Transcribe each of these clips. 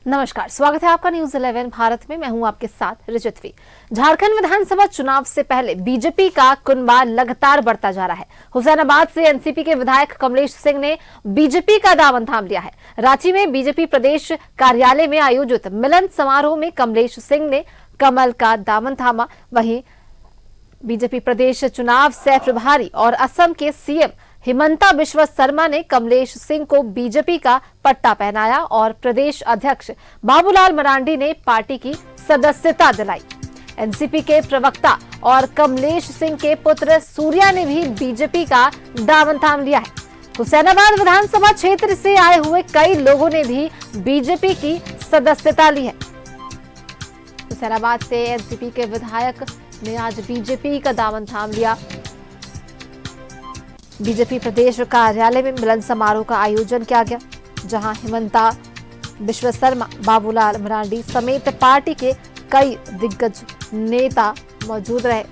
नमस्कार, स्वागत है आपका न्यूज 11 भारत में। मैं हूं आपके साथ रिजतवी। झारखंड विधानसभा चुनाव से पहले बीजेपी का कुनबा लगातार बढ़ता जा रहा है। हुसैनाबाद से एनसीपी के विधायक कमलेश सिंह ने बीजेपी का दामन थाम लिया है। रांची में बीजेपी प्रदेश कार्यालय में आयोजित मिलन समारोह में कमलेश सिंह ने कमल का दामन थामा। वहीं बीजेपी प्रदेश चुनाव सह प्रभारी और असम के सीएम हिमंता बिश्वा शर्मा ने कमलेश सिंह को बीजेपी का पट्टा पहनाया और प्रदेश अध्यक्ष बाबूलाल मरांडी ने पार्टी की सदस्यता दिलाई। एनसीपी के प्रवक्ता और कमलेश सिंह के पुत्र सूर्या ने भी बीजेपी का दामन थाम लिया है। हुसैनाबाद विधानसभा क्षेत्र से आए हुए कई लोगों ने भी बीजेपी की सदस्यता ली है। हुसैनाबाद से एनसीपी के विधायक ने आज बीजेपी का दामन थाम लिया। बीजेपी प्रदेश कार्यालय में मिलन समारोह का आयोजन किया गया, जहां हिमंता बिश्वा शर्मा, बाबूलाल मरांडी समेत पार्टी के कई दिग्गज नेता मौजूद रहे।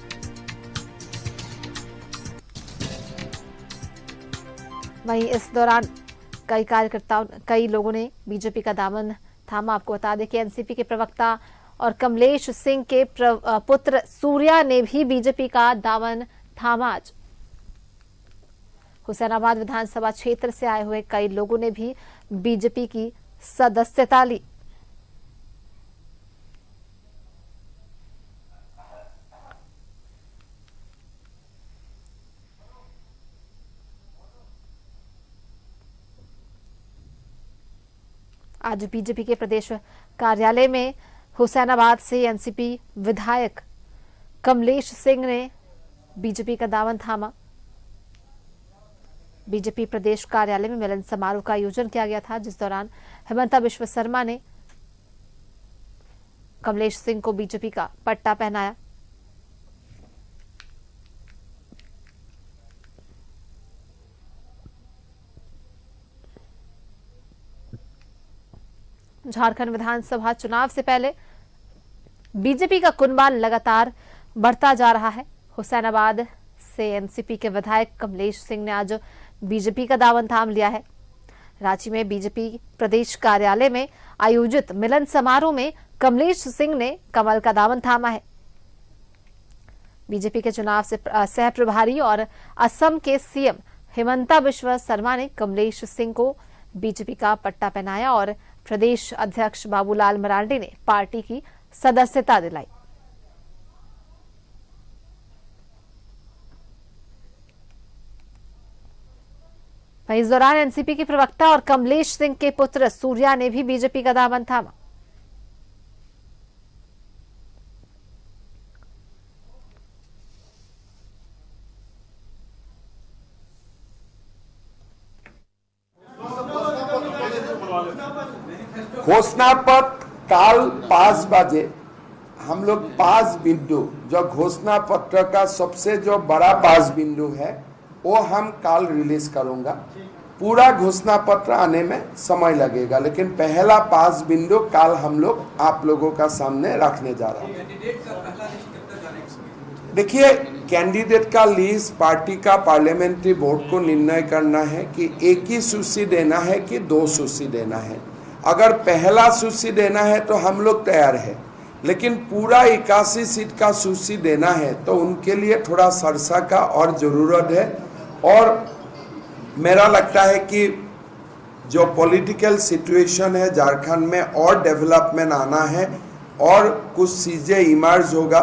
वहीं इस दौरान कई लोगों ने बीजेपी का दामन थामा। आपको बता दें कि एनसीपी के प्रवक्ता और कमलेश सिंह के पुत्र सूर्या ने भी बीजेपी का दामन थामा। आज हुसैनाबाद विधानसभा क्षेत्र से आए हुए कई लोगों ने भी बीजेपी की सदस्यता ली। आज बीजेपी के प्रदेश कार्यालय में हुसैनाबाद से एनसीपी विधायक कमलेश सिंह ने बीजेपी का दामन थामा। बीजेपी प्रदेश कार्यालय में मिलन समारोह का आयोजन किया गया था, जिस दौरान हिमंता बिश्वा शर्मा ने कमलेश सिंह को बीजेपी का पट्टा पहनाया। झारखंड विधानसभा चुनाव से पहले बीजेपी का कुनबा लगातार बढ़ता जा रहा है। हुसैनाबाद से एनसीपी के विधायक कमलेश सिंह ने आज बीजेपी का दामन थाम लिया है। रांची में बीजेपी प्रदेश कार्यालय में आयोजित मिलन समारोह में कमलेश सिंह ने कमल का दामन थामा है। बीजेपी के चुनाव से सह प्रभारी और असम के सीएम हिमंता बिश्वा शर्मा ने कमलेश सिंह को बीजेपी का पट्टा पहनाया और प्रदेश अध्यक्ष बाबूलाल मरांडी ने पार्टी की सदस्यता दिलाई। इस दौरान एनसीपी के प्रवक्ता और कमलेश सिंह के पुत्र सूर्या ने भी बीजेपी का दामन थामा। घोषणा पत्र काल 5 बजे हम लोग 5 बिंदु, जो घोषणा पत्र का सबसे जो बड़ा 5 बिंदु है वो हम कल रिलीज करूंगा। पूरा घोषणा पत्र आने में समय लगेगा, लेकिन पहला 5 बिंदु कल हम लोग आप लोगों का सामने रखने जा रहे हैं। देखिए, कैंडिडेट का लिस्ट पार्टी का पार्लियामेंट्री बोर्ड को निर्णय करना है कि एक ही सूची देना है कि 2 सूची देना है। अगर पहला सूची देना है तो हम लोग तैयार है, लेकिन पूरा 81 सीट का सूची देना है तो उनके लिए थोड़ा सरसा का और जरूरत है। और मेरा लगता है कि जो पॉलिटिकल सिचुएशन है झारखंड में और डेवलपमेंट आना है और कुछ चीज़ें इमर्ज होगा,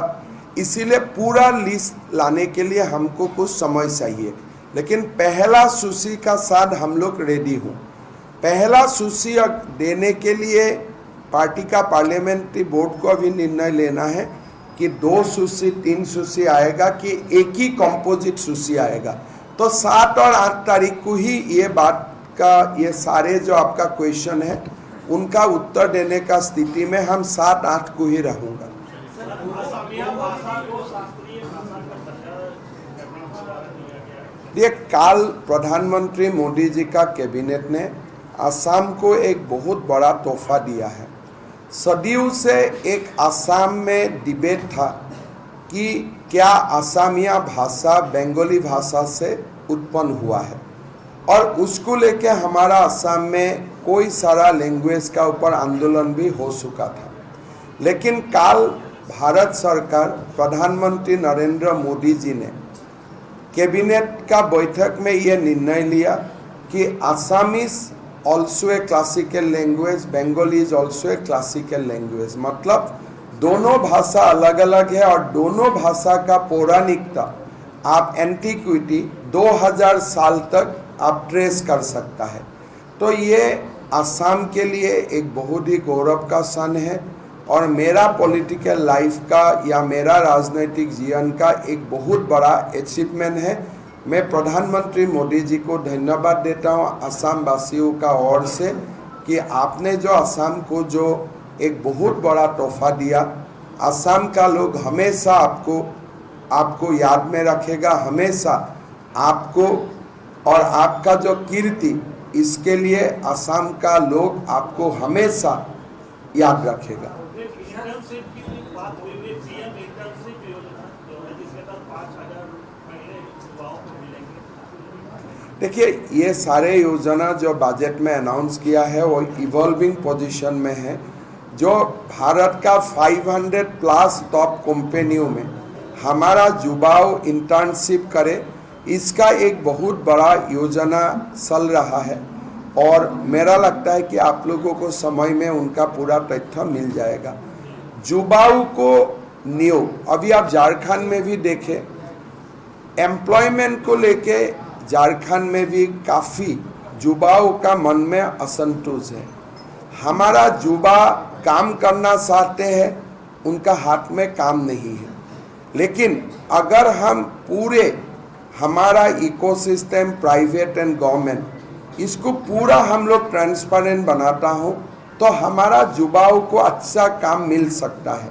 इसीलिए पूरा लिस्ट लाने के लिए हमको कुछ समय चाहिए। लेकिन पहला सूची का साथ हम लोग रेडी हूँ। पहला सूची देने के लिए पार्टी का पार्लियामेंट्री बोर्ड को अभी निर्णय लेना है कि 2 सूची 3 सूची आएगा कि एक ही कंपोजिट सूची आएगा। तो 7 और 8 तारीख को ही ये बात का, ये सारे जो आपका क्वेश्चन है उनका उत्तर देने का स्थिति में हम 7-8 को ही रहूँगा। ये कल प्रधानमंत्री मोदी जी का कैबिनेट ने असम को एक बहुत बड़ा तोहफा दिया है। सदियों से एक असम में डिबेट था कि क्या असमिया भाषा बंगाली भाषा से उत्पन्न हुआ है, और उसको लेके हमारा असम में कोई सारा लैंग्वेज का ऊपर आंदोलन भी हो चुका था। लेकिन कल भारत सरकार प्रधानमंत्री नरेंद्र मोदी जी ने कैबिनेट का बैठक में ये निर्णय लिया कि Assamese also a classical language, Bengali is also a classical language. मतलब दोनों भाषा अलग अलग है और दोनों भाषा का पौराणिकता आप एंटीक्विटी 2000 साल तक आप ट्रेस कर सकता है। तो ये असम के लिए एक बहुत ही गौरव का क्षण है और मेरा पॉलिटिकल लाइफ का या मेरा राजनीतिक जीवन का एक बहुत बड़ा अचीवमेंट है। मैं प्रधानमंत्री मोदी जी को धन्यवाद देता हूँ असम वासियों का ओर से कि आपने जो असम को जो एक बहुत बड़ा तोहफा दिया। असम का लोग हमेशा आपको याद में रखेगा, हमेशा आपको और आपका जो कीर्ति, इसके लिए असम का लोग आपको हमेशा याद रखेगा। देखिए, ये सारे योजना जो बजट में अनाउंस किया है वो इवॉल्विंग पोजीशन में है। जो भारत का 500 प्लस टॉप कंपनियों में हमारा युवाओं इंटर्नशिप करे, इसका एक बहुत बड़ा योजना चल रहा है और मेरा लगता है कि आप लोगों को समय में उनका पूरा तथ्य मिल जाएगा। युवाओं को न्यू, अभी आप झारखंड में भी देखें, एम्प्लॉयमेंट को लेके झारखंड में भी काफ़ी युवाओं का मन में असंतोष है। हमारा युवा काम करना चाहते हैं, उनका हाथ में काम नहीं है। लेकिन अगर हम पूरे हमारा इकोसिस्टम प्राइवेट एंड गवर्नमेंट इसको पूरा हम लोग ट्रांसपेरेंट बनाता हो तो हमारा युवाओं को अच्छा काम मिल सकता है।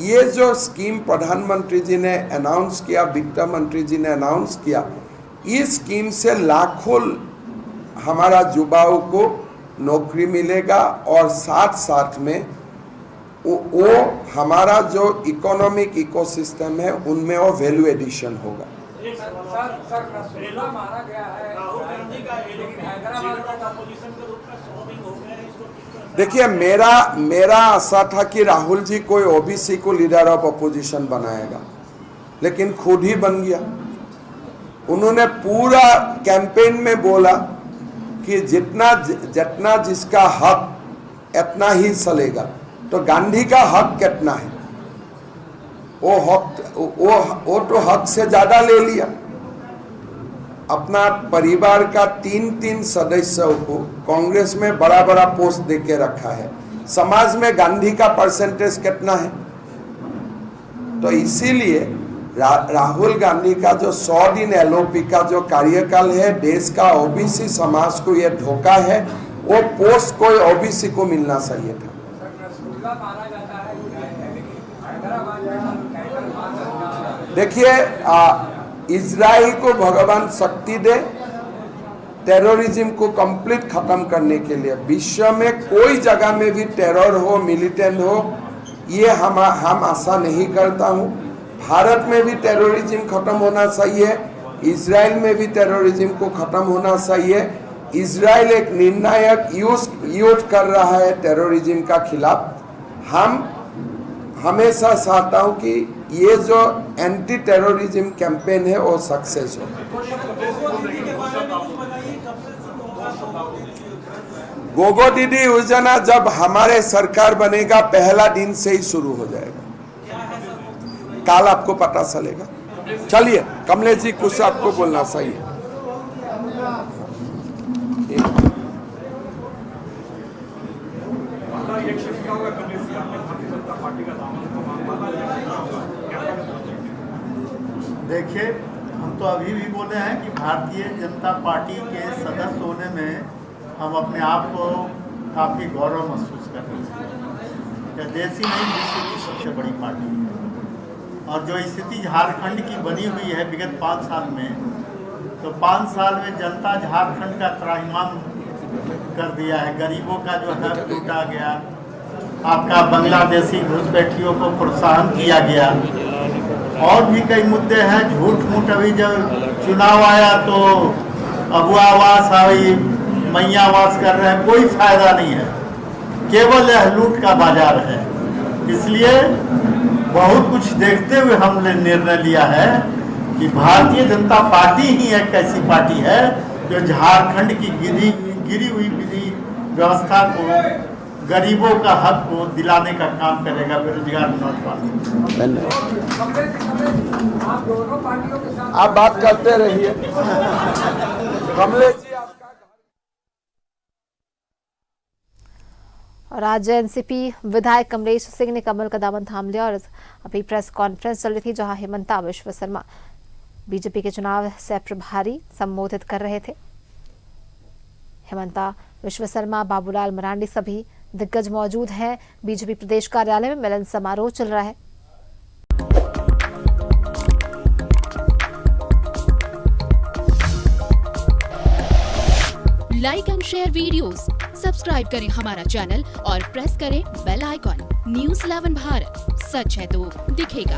ये जो स्कीम प्रधानमंत्री जी ने अनाउंस किया, वित्त मंत्री जी ने अनाउंस किया, इस स्कीम से लाखों हमारा युवाओं को नौकरी मिलेगा और साथ साथ में वो हमारा जो इकोनॉमिक इकोसिस्टम है उनमें वो वैल्यू एडिशन होगा। देखिए, मेरा आशा था कि राहुल जी कोई ओबीसी को लीडर ऑफ अपोजिशन बनाएगा, लेकिन खुद ही बन गया। उन्होंने पूरा कैंपेन में बोला कि जितना जिसका हक इतना ही चलेगा। तो गांधी का हक कितना है? वो तो हक से ज्यादा ले लिया। अपना परिवार का 3 सदस्यों को कांग्रेस में बड़ा बड़ा पोस्ट देके रखा है। समाज में गांधी का परसेंटेज कितना है? तो इसीलिए राहुल गांधी का जो 100 दिन एलओपी का जो कार्यकाल है, देश का ओबीसी समाज को यह धोखा है। वो पोस्ट कोई ओबीसी को मिलना चाहिए था। देखिए, इजराइल को भगवान शक्ति दे टेररिज्म को कंप्लीट खत्म करने के लिए। विश्व में कोई जगह में भी टेरर हो, मिलिटेंट हो, ये हम आशा नहीं करता हूँ। भारत में भी टेररिज्म खत्म होना चाहिए, इजराइल में भी टेररिज्म को खत्म होना चाहिए। इजराइल एक निर्णायक युद्ध कर रहा है टेररिज्म का खिलाफ। हम हमेशा चाहता हूँ कि ये जो एंटी टेररिज्म कैंपेन है वो सक्सेस हो। गोगो दीदी योजना जब हमारे सरकार बनेगा पहला दिन से ही शुरू हो जाएगा। कल आपको पता चलेगा। चलिए कमलेश जी, कुछ आपको बोलना चाहिए। देखिए, हम तो अभी भी बोले हैं कि भारतीय जनता पार्टी के सदस्य होने में हम अपने आप को काफ़ी गौरव महसूस कर रहे हैं। यह देश ही नहीं, विश्व की सबसे बड़ी पार्टी है। और जो स्थिति झारखंड की बनी हुई है विगत 5 साल में, तो 5 साल में जनता झारखंड का त्राहिमाम कर दिया है। गरीबों का जो है लूटा गया, आपका बांग्लादेशी घुसपैठियों को प्रोत्साहन किया गया। और भी कई मुद्दे हैं। झूठ मूठ, अभी जब चुनाव आया तो अबुआ आवास आई, मैयावास कर रहे हैं, कोई फायदा नहीं है, केवल यह लूट का बाजार है। इसलिए बहुत कुछ देखते हुए हमने निर्णय लिया है कि भारतीय जनता पार्टी ही एक ऐसी पार्टी है जो झारखंड की गिरी हुई विधि व्यवस्था को, गरीबों का हक को दिलाने का काम करेगा, बेरोजगार नौजवान। आप बात करते रहिए। कमलेश जी, आपका और आज एनसीपी विधायक कमलेश सिंह ने कमल का दामन थाम लिया और अभी प्रेस कॉन्फ्रेंस चल रही थी जहां हेमंता विश्व शर्मा बीजेपी के चुनाव सह प्रभारी संबोधित कर रहे थे। हेमंता विश्व शर्मा, बाबूलाल मरांडी सभी दिग्गज मौजूद हैं। बीजेपी प्रदेश कार्यालय में मिलन समारोह चल रहा है। Like and share videos, subscribe करें हमारा चैनल और प्रेस करें बेल आइकॉन। न्यूज़ 11 भारत, सच है तो दिखेगा।